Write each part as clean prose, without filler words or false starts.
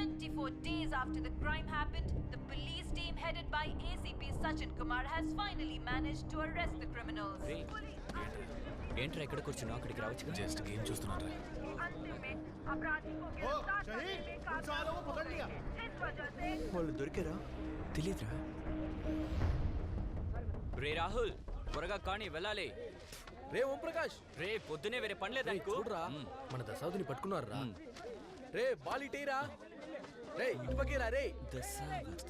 24 days after the crime happened, the police team headed by ACP Sachin Kumar has finally managed to arrest the criminals. ఏంట్రా ఎక్కడ కూర్చున్నావు? అక్కడికి రావచ్చు. Just game చూస్తున్నారా? వాళ్ళు దొరికారా? తెలీదురా. రే రాహుల్, త్వరగా కానీ వెళ్ళాలి. రే ఓం ప్రకాష్, రే పొద్దునే వేరే పనిలేదా? చూడరా మన దశావతిని పట్టుకున్నారా? రే బాలిటేరా, రే ఇటు పక్కేరా. రే దశావత్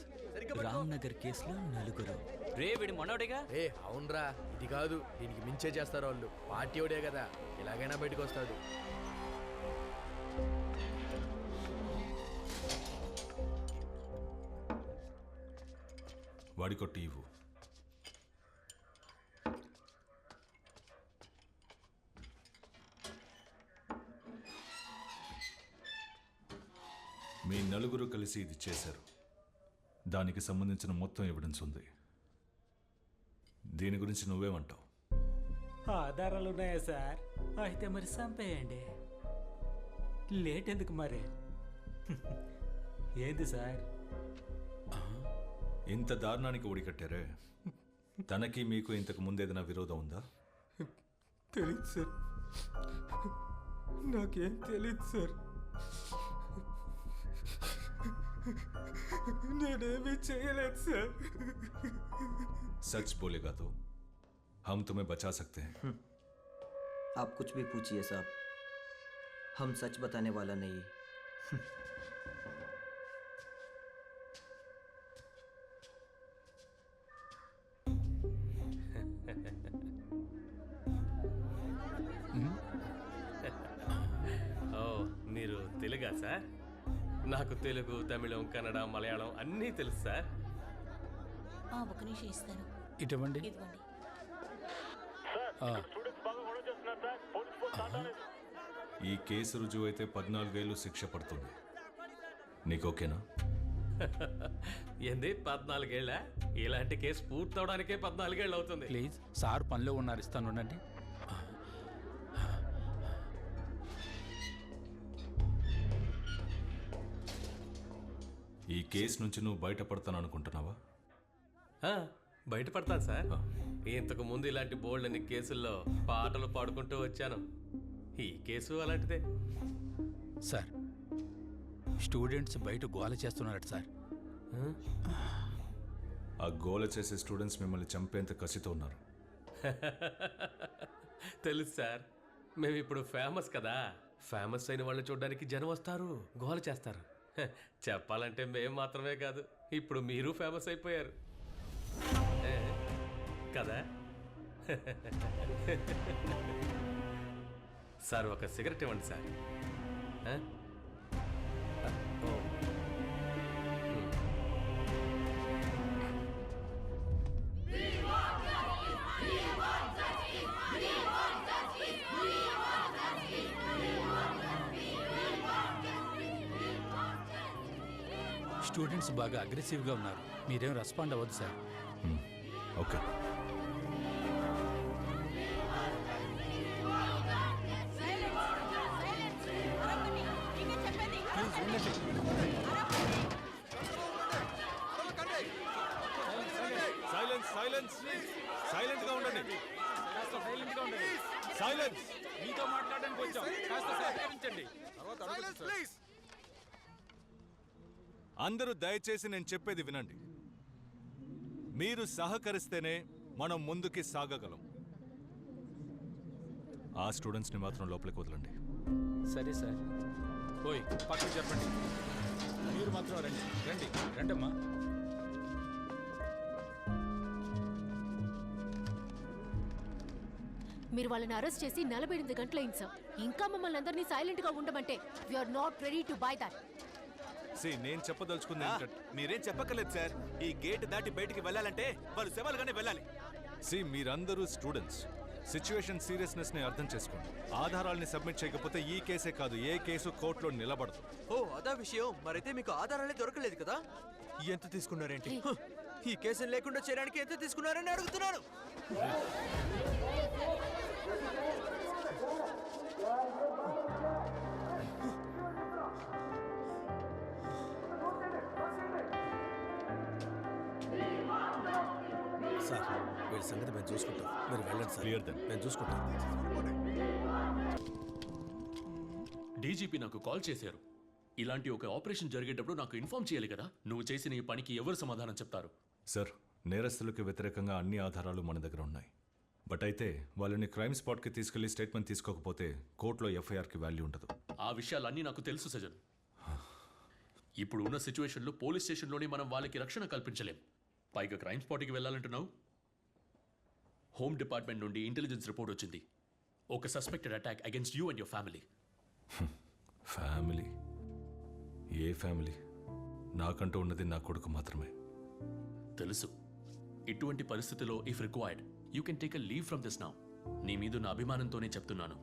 రామ్నగర్ కేసులో 4. రే వీడి మనోడేగా? రే అవునరా, ఇది కాదు దీనికి మించే చేస్తారు వాళ్ళు. పార్టీ ఓడే కదా, ఎలాగైనా బయటకు వస్తాడు. వాడికో టీవు. మీ 4 కలిసి ఇది చేశారు. దానికి సంబంధించిన మొత్తం ఎవిడెన్స్ ఉంది. దీని గురించి నువ్వేమంటావు? ఆధారాలు ఉన్నాయా సార్? అయితే మరి చంపేయండి. లేట్ ఎందుకు మరి? ఏంది సార్ ఇంత దారుణానికి ఒడికట్టారే? తనకి మీకు ఇంతకు ముందేదైనా విరోధం ఉందా? తెలీదు సార్, నాకేం తెలీదు సార్. నేనేమీ చేయలేదు సార్. सच बोलेगा तो हम तुम्हें बचा सकते हैं. आप कुछ भी पूछिए साहब, हम सच बताने वाला नहीं. ఓ మీరు తెలుగా సార్? నాకు తెలుగు, తమిళం, కన్నడ, మలయాళం అన్నీ తెలుసు సార్. ఒక నిమిషం ఇస్తాను. ఇటువంటి ఇదిగోండి. ఈ కేసు రుజువు అయితే 14 ఏళ్ళు శిక్ష పడుతుంది. నీకు ఓకేనా? ఏంది 14 ఏళ్ళ? ఇలాంటి కేసు పూర్తవడానికే 14 ఏళ్ళు అవుతుంది. ప్లీజ్ సార్ పనిలో ఉన్నారు, ఇస్తాను ఉండండి. ఈ కేసు నుంచి నువ్వు బయటపడతాను అనుకుంటున్నావా? బయటపడతాను సార్. ఇంతకు ముందు ఇలాంటి బోల్డ్ అన్ని కేసుల్లో పాటలు పాడుకుంటూ వచ్చాను. ఈ కేసు అలాంటిదే సార్. స్టూడెంట్స్ బయట గోల చేస్తున్నారట సార్. ఆ గోల చేసే స్టూడెంట్స్ మిమ్మల్ని చంపేంత కసితో ఉన్నారు. తెలుసు సార్, మేము ఇప్పుడు ఫేమస్ కదా. ఫేమస్ అయిన వాళ్ళని చూడడానికి జనం వస్తారు, గోల చేస్తారు. చెప్పాలంటే మేము మాత్రమే కాదు, ఇప్పుడు మీరు ఫేమస్ అయిపోయారు కదా. సార్ ఒక సిగరెట్ ఇవ్వండి సార్. స్టూడెంట్స్ బాగా అగ్రెసివ్గా ఉన్నారు, మీరేం రెస్పాండ్ అవ్వద్దు sir. Okay. Silence silence silent గా ఉండండి. సైలెన్స్. మీతో మాట్లాడడానికి వచ్చాం, కాస్త సహకరించండి. అందరూ దయచేసి నేను చెప్పేది వినండి. మీరు సహకరిస్తేనే మనం ముందుకి సాగగలం. ఆ స్టూడెంట్స్ని మాత్రం లోపలికి వదలండి. సరే సార్. ఓయ్ పక్కకు చెప్పండి. మీరు మాత్రం రండి రండి రండమ్మా. మీరు వాళ్ళని అరెస్ట్ చేసి 48 గంటలైంది సార్. ఇంకా మమ్మల్ని అందరినీ సైలెంట్ గా ఉండమంటే we are not ready to buy that. నేను చెప్పదలుచుకుంది మీరేం చెప్పక్కర్లేదు సార్. ఈ గేట్ దాటి బయటికి వెళ్ళాలంటే వాళ్ళు శవాలుగానే వెళ్ళాలి. మీరందరూ స్టూడెంట్స్, సిచ్యువేషన్ సీరియస్నెస్ ని అర్థం చేసుకోండి. ఆధారాల్ని సబ్మిట్ చేయకపోతే ఈ కేసే కాదు, ఏ కేసు కోర్టులో నిలబడదు. ఓ అదా విషయం. మరైతే మీకు ఆధారాలే దొరకలేదు కదా? ఎంత తీసుకున్నారేంటి? ఈ కేసుని లేకుండా చేయడానికి ఎంత తీసుకున్నారని అడుగుతున్నాను. సార్ వీళ్ళ సంగతి మేము చూసుకుంటాం, మీరు వెళ్ళండి సార్. Clear then. నేను చూసుకుంటాం. డీజీపీ నాకు కాల్ చేశారు. ఇలాంటి ఒక ఆపరేషన్ జరిగేటప్పుడు నాకు ఇన్ఫార్మ్ చేయాలి కదా. నువ్వు చేసిన ఈ పనికి ఎవరు సమాధానం చెప్తారు? సార్, నేరస్తులకు వ్యతిరేకంగా అన్ని ఆధారాలు మన దగ్గర ఉన్నాయి. బట్ అయితే వాళ్ళని క్రైమ్ స్పాట్కి తీసుకెళ్లి స్టేట్మెంట్ తీసుకోకపోతే కోర్టులో ఎఫ్ఐఆర్కి వాల్యూ ఉండదు. ఆ విషయాలన్నీ నాకు తెలుసు సజన్. ఇప్పుడు ఉన్న సిచ్యువేషన్లో పోలీస్ స్టేషన్లోనే మనం వాళ్ళకి రక్షణ కల్పించలేం. పైగా క్రైమ్ స్పాట్కి వెళ్ళాలంటున్నావు. హోమ్ డిపార్ట్మెంట్ నుండి ఇంటెలిజెన్స్ రిపోర్ట్ వచ్చింది. ఒక suspected attack against you and your family. Family? ఏ ఫ్యామిలీ? నాకంటూ ఉన్నది నా కొడుకు మాత్రమే. తెలుసు. ఇటువంటి పరిస్థితిలో if required you can take a leave from this now. నీ మీద నా అభిమానంతోనే చెప్తున్నాను.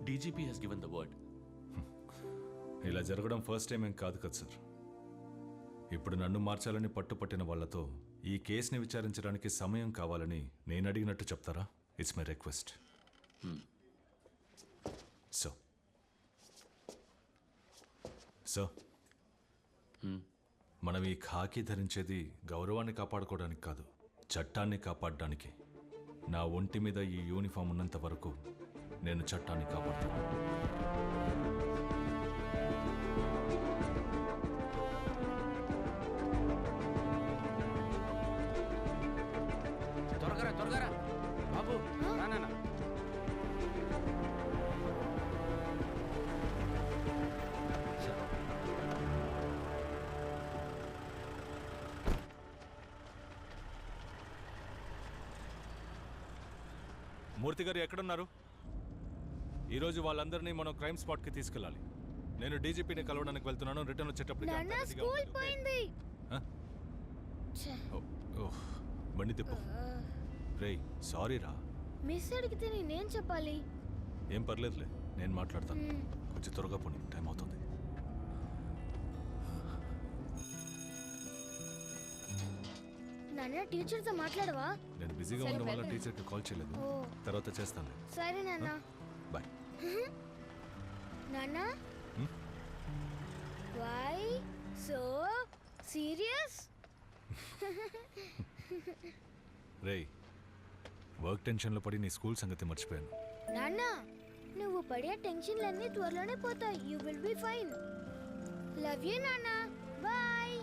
DGP has given the word. ఇలా జరగడం ఫస్ట్ టైం ఏం కాదు కదా సార్. ఇప్పుడు నన్ను మార్చాలని పట్టుపట్టిన వాళ్లతో ఈ కేసుని విచారించడానికి సమయం కావాలని నేను అడిగినట్టు చెప్తారా? It's my request. సో మనం ఈ ఖాకీ ధరించేది గౌరవాన్ని కాపాడుకోవడానికి కాదు, చట్టాన్ని కాపాడడానికి. నా ఒంటి మీద ఈ యూనిఫామ్ ఉన్నంత వరకు నేను చట్టాన్ని కాపాడుతాను. త్వరగా బాబు, రానా? మూర్తి గారు ఎక్కడున్నారు? ఈరోజు వాళ్ళందరినీ మనం క్రైమ్ స్పాట్కి తీసుకెళ్ళాలి. నేను డీజీపీని కలవడానికి వెళ్తున్నాను. రిటర్న్ వచ్చేటప్పుడు బండి తిప్పు. రే, సారీ రా. మిస్ అడిగితే నేనేం చెప్పాలి? ఏం పర్లేదులే, నేను మాట్లాడతాను. కొంచెం త్వరగా పోనీ, టైం అవుతుంది. నాన్న, టీచర్తో మాట్లాడవా? నేను బిజీగా ఉండడం వల్ల టీచర్కి కాల్ చేయలేదు. తర్వాత చేస్తాను. సరే నాన్న. బాయ్. నాన్న, వై సో సీరియస్? రేయ్, వర్క్ టెన్షన్లో పడి నీ స్కూల్ సంగతి మర్చిపోయాను. నాన్న, నువ్వు పడే టెన్షన్లన్నీ త్వరలోనే పోతాయి. You will be fine. Love you నాన్న. బాయ్.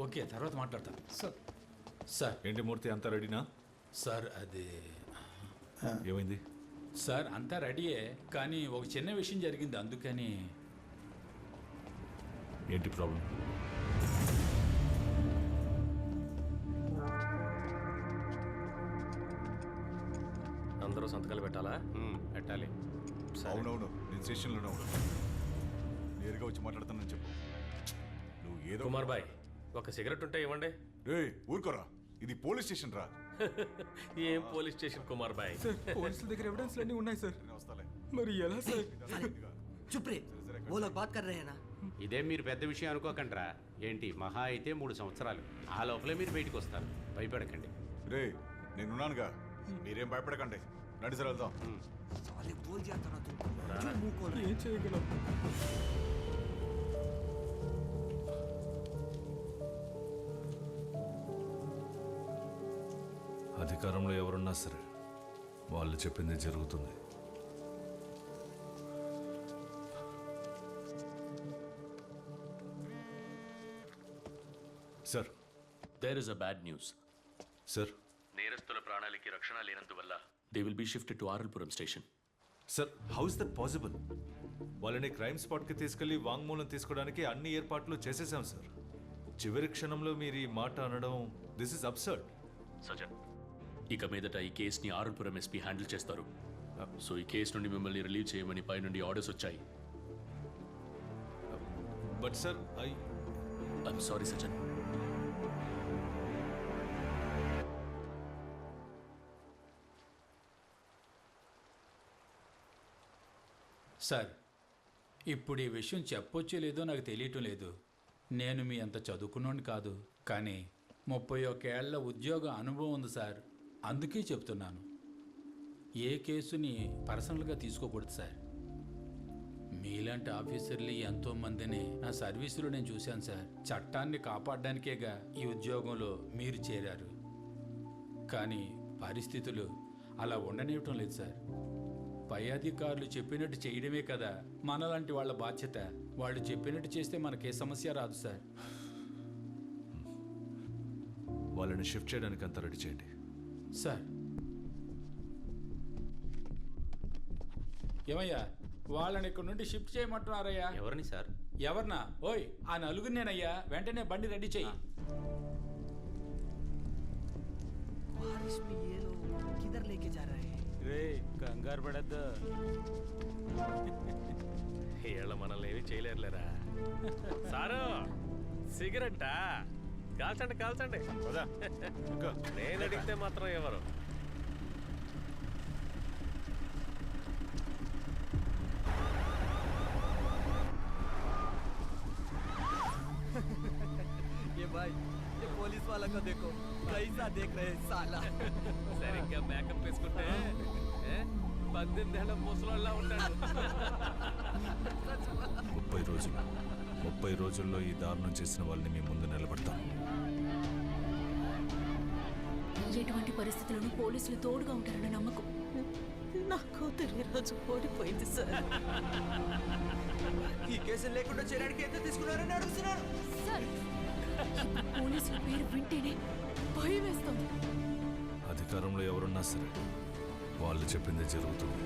ఓకే, తర్వాత మాట్లాడతాను. సార్ ఏంటి మూర్తి, అంతా రెడీనా? సార్ అది ఏమైంది? సార్ అంతా రెడీయే, కానీ ఒక చిన్న విషయం జరిగింది, అందుకని. ఏంటి ప్రాబ్లం? అందరూ సంతకాలు పెట్టాలా? పెట్టాలి. అవునవును, నేను స్టేషన్లోనే ఉన్నాను. నేరుగా వచ్చి మాట్లాడతానని చెప్పు. నువ్వు ఏదో. కుమార్ బాయ్, ఒక సిగరెట్ ఉంటే ఇవ్వండి. ఊరుకోరా, ఇది పోలీస్ స్టేషన్ రా. ఏం పోలీస్ స్టేషన్ కుమార్ బాయ్? పోలీసుల దగ్గర ఎవిడెన్స్ అన్నీ ఉన్నాయి సార్. మరి ఎలా సార్? चुप रे, वो लोग बात कर रहे हैं ना. ఇదే మీరు పెద్ద విషయం అనుకోకండిరా. ఏంటి మహా అయితే 3 సంవత్సరాలు. ఆ లోపలే మీరు బయటకు వస్తారు. భయపడకండి. రే, నేనున్నానుగా, మీరేం భయపడకండి. రండి సార్, వెళ్దాం. साले बोल दिया था ना तुमको. क्यों मुंह खोल रहे? ఏం చేయగలం? అధికారంలో ఎవరున్నా సరే వాళ్ళు చెప్పింది జరుగుతుంది. Sir, there is a bad news. Sir. నేరస్తుల ప్రాణాలకి రక్షణ లేనందువల్ల they will be shifted to RL Puram station. Sir, how is that possible? వాళ్ళని క్రైమ్ స్పాట్కి తీసుకెళ్లి వాంగ్మూలం తీసుకోవడానికి అన్ని ఏర్పాట్లు చేసేసాం సార్. చివరి క్షణంలో మీరు ఈ మాట అనడం, దిస్ ఇస్ అబ్సర్డ్. సజన్, ఇక మీదట ఈ కేసుని ఆర్ఎల్పురం ఎస్పీ హ్యాండిల్ చేస్తారు. సో ఈ కేసు నుండి మిమ్మల్ని రిలీవ్ చేయమని పై నుండి ఆర్డర్స్ వచ్చాయి. But sir, I'm sorry Sajan. Sir, ఇప్పుడు ఈ విషయం చెప్పొచ్చో లేదో నాకు తెలియటం లేదు. నేను మీ అంత చదువుకున్నోని కాదు, కానీ 31 ఏళ్ల ఉద్యోగ అనుభవం ఉంది సార్. అందుకే చెప్తున్నాను, ఏ కేసుని పర్సనల్గా తీసుకోకూడదు సార్. మీలాంటి ఆఫీసర్లు ఎంతోమందిని నా సర్వీసులో నేను చూశాను సార్. చట్టాన్ని కాపాడడానికేగా ఈ ఉద్యోగంలో మీరు చేరారు. కానీ పరిస్థితులు అలా ఉండనివ్వటం లేదు సార్. పై అధికారులు చెప్పినట్టు చేయడమే కదా మనలాంటి వాళ్ళ బాధ్యత. వాళ్ళు చెప్పినట్టు చేస్తే మనకే సమస్య రాదు సార్. వాళ్ళని షిఫ్ట్ చేయడానికి అంతా రెడీ చేయండి. సార్ ఏమయ్యా, వాళ్ళని ఇక్కడ నుండి షిఫ్ట్ చేయమంటున్నారయ్యా. ఎవరిని సార్? ఎవరినా? ఓయ్, ఆ నలుగురినేనయ్యా. వెంటనే బండి రెడీ చెయ్యి. కంగారు పడద్దు, వీళ్ళ మనల్ని ఏమీ చేయలేరులేరా. సారు సిగరెట్టా? కాల్చండి కాల్చండి. నేను అడిగితే మాత్రం ఎవరు? ये भाई, ये पुलिस वाला को देखो, कैसा देख रहे हैं साला. సరిగ్గా మేకప్ వేసుకుంటే 18 ఏళ్ల ముసలోళ్ళ ఉంటాడు. 30 రోజుల్లో ఈ దారుణం చేసిన వాళ్ళని మీ ముందు నిలబడతాను. ఎటువంటి పరిస్థితులను పోలీసులు తోడుగా ఉంటారన్న నమ్మకం. నా కూతురు ఈరోజు ఓడిపోయింది సార్. ఈ కేసులు లేకుండా చేయడానికి ఎంత తీసుకున్నారని అడుగుతున్నాను. సార్, పోలీసుల పేరు వింటేనే భయం వేస్తుంది. అధికారంలో ఎవరున్నా సరే వాళ్ళు చెప్పిందే జరుగుతుంది.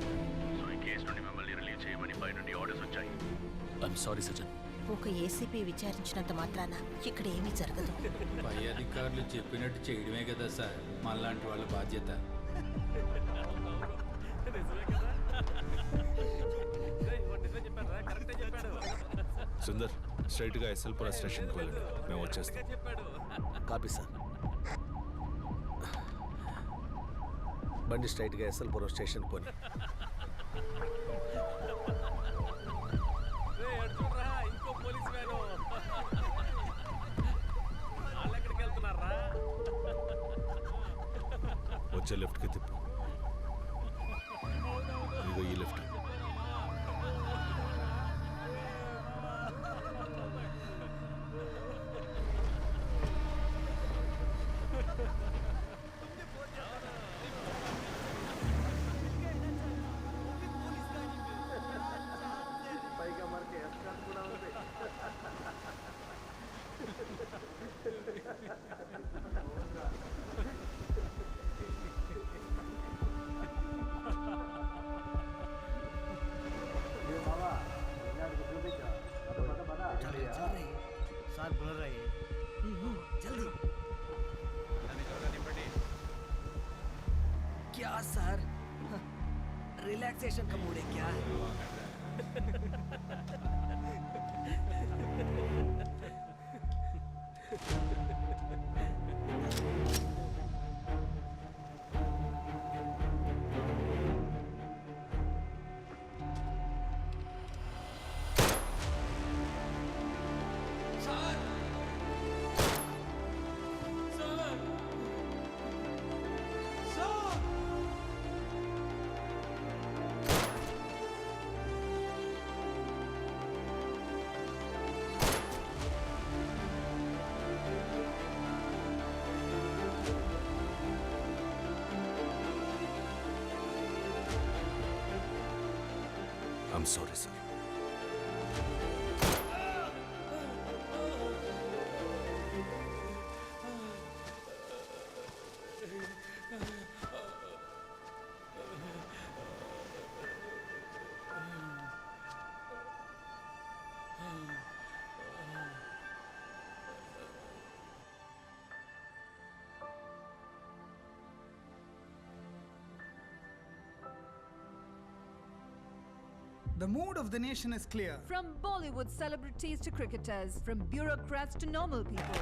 సో ఈ కేసు నుండి మిమ్మల్ని రిలీవ్ చేయమని పై నుండి ఆర్డర్స్ వచ్చాయి. ఐఎమ్ సారీ సజన్. ఒక ఏసీపీ విచారించినంత మాత్రాన ఇక్కడ ఏమీ జరగదు. పై అధికారులు చెప్పినట్టు చేయడమే కదా సార్ మనలాంటి వాళ్ళ బాధ్యత. సుందర్, స్ట్రైట్గా ఎస్ఎల్పుర స్టేషన్కి వెళ్ళండి. మేము వచ్చేస్తాం. Copy sir. బండి స్ట్రైట్గా ఎస్ఎల్పురం స్టేషన్ పోని. ఇంకో పోలీస్ వ్యాను. వాళ్ళు ఎక్కడికి వెళ్తున్నారా? వచ్చే లెఫ్ట్కి తిప్పు. ఇదిగో ఈ లెఫ్ట్. क्या सर, रिलैक्सेशन का मूड है क्या? I'm sorry, sir. The mood of the nation is clear. From Bollywood celebrities to cricketers, from bureaucrats to normal people.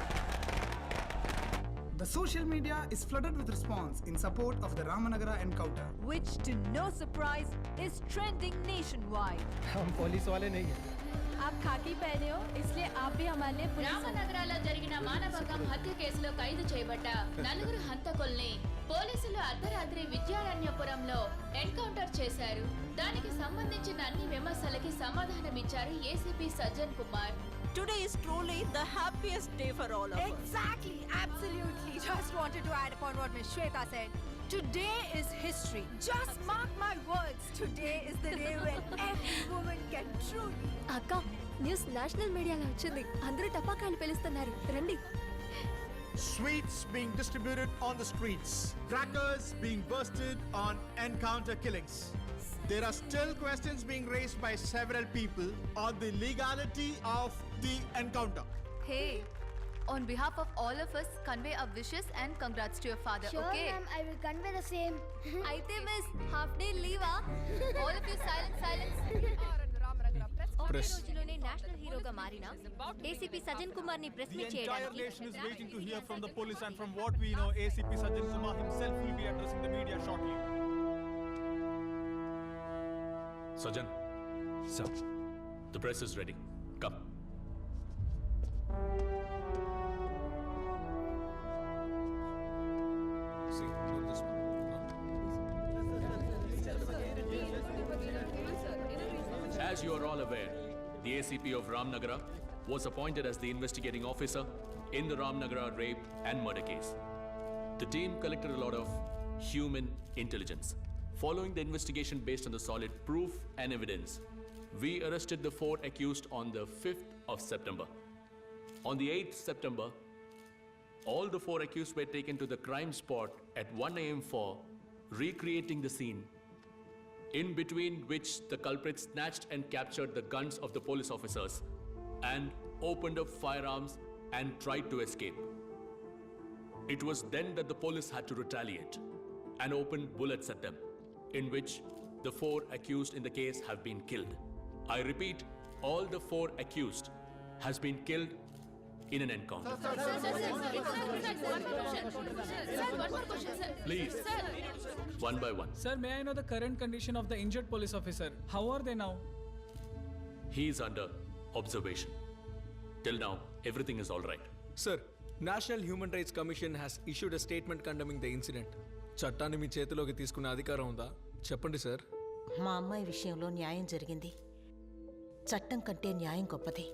The social media is flooded with response in support of the Ramanagara encounter. Which, to no surprise, is trending nationwide. हम police वाले नहीं हैं. आप खाकी पहने हो इसलिए आप भी हमारे लिए पुलिस రామనగరాలో జరిగిన మానభంగం హత్య కేసులో ఖైదు చేయబడ్డ నలుగురు హంతకుల్ని పోలీసులు అర్ధరాత్రి విద్యారణ్యపురంలో ఎన్కౌంటర్ చేశారు. దానికి సంబంధించిన అన్ని విమర్శలకి సమాధానమిచ్చారు ACP Sajjan Kumar. Today is truly the happiest day for all of us. Exactly, absolutely. Just wanted to add upon what Ms. Shweta said. Today is history. Just mark my words. Today is the day when every woman can truly. అక్క news national మీడియాలో వచ్చింది. అందరూ టపాకాయలు పేలుస్తున్నారు. రండి. Sweets being distributed on the streets. Crackers being bursted on encounter killings. There are still questions being raised by several people on the legality of the encounter. Hey, on behalf of all of us, convey our wishes and congrats to your father. Sure, Okay. ma'am, I will convey the same. అయితే miss half day లీవా? All of you silence. ఒకే రోజులోనే national హీరోగా మారిన ACP Sajjan Kumar ని press meet The entire చేయడానికి nation is waiting to hear from the police, and from what we know, ACP Sajjan Kumar himself will be addressing the media shortly. Sajan, Sir. the press is ready. Come. See, look this one. As you are all aware, the ACP of Ramnagara was appointed as the investigating officer in the Ramnagara rape and murder case. The team collected a lot of human intelligence. Following the investigation based on the solid proof and evidence, we arrested the 4 accused on the 5th of September. On the 8th September, all the 4 accused were taken to the crime spot at 1 a.m. for recreating the scene, in between which the culprits snatched and captured the guns of the police officers and opened up firearms and tried to escape. It was then that the police had to retaliate and open bullets at them, in which the 4 accused in the case have been killed. I repeat, all the 4 accused has been killed in an encounter. Please, one by one. Sir, may I know the current condition of the injured police officer? How are they now? He is under observation. Till now, everything is all right. Sir, National Human Rights Commission has issued a statement condemning the incident. చట్టాన్ని మీ చేతిలోకి తీసుకునే అధికారం ఉందా? చెప్పండి sir. మా అమ్మాయి విషయంలో న్యాయం జరిగింది. చట్టం కంటే న్యాయం గొప్పది.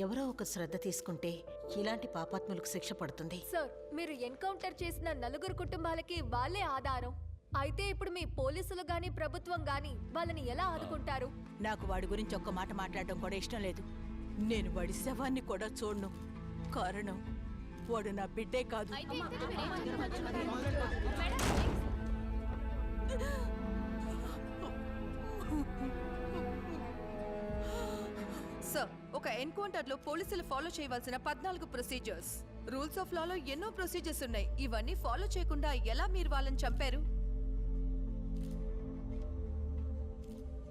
ఎవరో ఒక శ్రద్ధ తీసుకుంటే ఇలాంటి పాపాత్ములకు శిక్ష పడుతుంది. సార్, మీరు ఎన్కౌంటర్ చేసిన నలుగురు కుటుంబాలకి వాళ్ళే ఆధారం. అయితే ఇప్పుడు మీ పోలీసులు గాని ప్రభుత్వం గాని వాళ్ళని ఎలా ఆదుకుంటారు? నాకు వాడి గురించి ఒక్క మాట మాట్లాడడం కూడా ఇష్టం లేదు. నేను వాడి శవాన్ని కూడా చూడను. కారణం వాడు నా బిడ్డే కాదు. సార్, ఒక ఎన్కౌంటర్లో పోలీసులు ఫాలో చేయవలసిన 14 ప్రొసీజర్స్, రూల్స్ ఆఫ్ లాలో ఎన్నో ప్రొసీజర్స్ ఉన్నాయి. ఇవన్నీ ఫాలో చేయకుండా ఎలా మీరు వాళ్ళని చంపారు?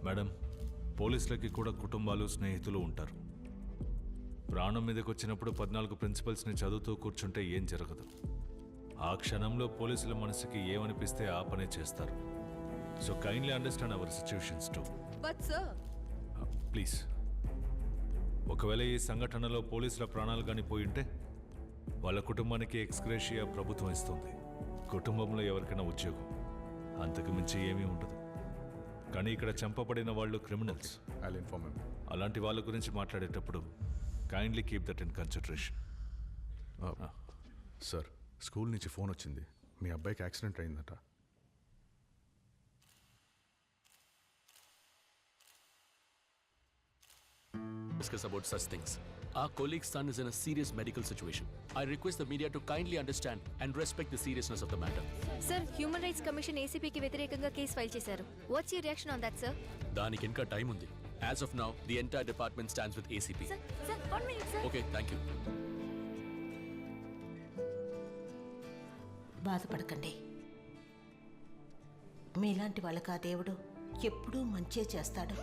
మేడం, పోలీసులకి కూడా కుటుంబాలు స్నేహితులు ఉంటారు. ప్రాణం మీదకి వచ్చినప్పుడు 14 ప్రిన్సిపల్స్ని చదువుతూ కూర్చుంటే ఏం జరగదు. ఆ క్షణంలో పోలీసుల మనసుకి ఏమనిపిస్తే ఆ పనే చేస్తారు. So kindly understand our situations to. But sir, please, ఒకవేళ ఈ సంఘటనలో పోలీసుల ప్రాణాలు కానీ పోయింటే వాళ్ళ కుటుంబానికి ఎక్స్గ్రేషియా ప్రభుత్వం ఇస్తుంది. కుటుంబంలో ఎవరికైనా ఉద్యోగం, అంతకు మించి ఏమీ ఉండదు. కానీ ఇక్కడ చంపబడిన వాళ్ళు క్రిమినల్స్. అలాంటి వాళ్ళ గురించి మాట్లాడేటప్పుడు kindly keep that in consideration. Sir, school నుంచి ఫోన్ వచ్చింది. మీ అబ్బాయికి యాక్సిడెంట్ అయిందట. Discuss about such things. Our colleague's son is in a serious medical situation. I request the media to kindly understand and respect the seriousness of the matter. Sir, human rights commission ఏసీపీకి వ్యతిరేకంగా case file చేశారు. What's your reaction on that sir? దానికి ఇంకా time ఉంది. As of now, the entire department stands with ACP. Sir, 1 minute sir. Okay, thank you. బాధపడకండి. మీలాంటి వాళ్ళకి ఆ దేవుడు ఎప్పుడూ మంచే చేస్తాడు.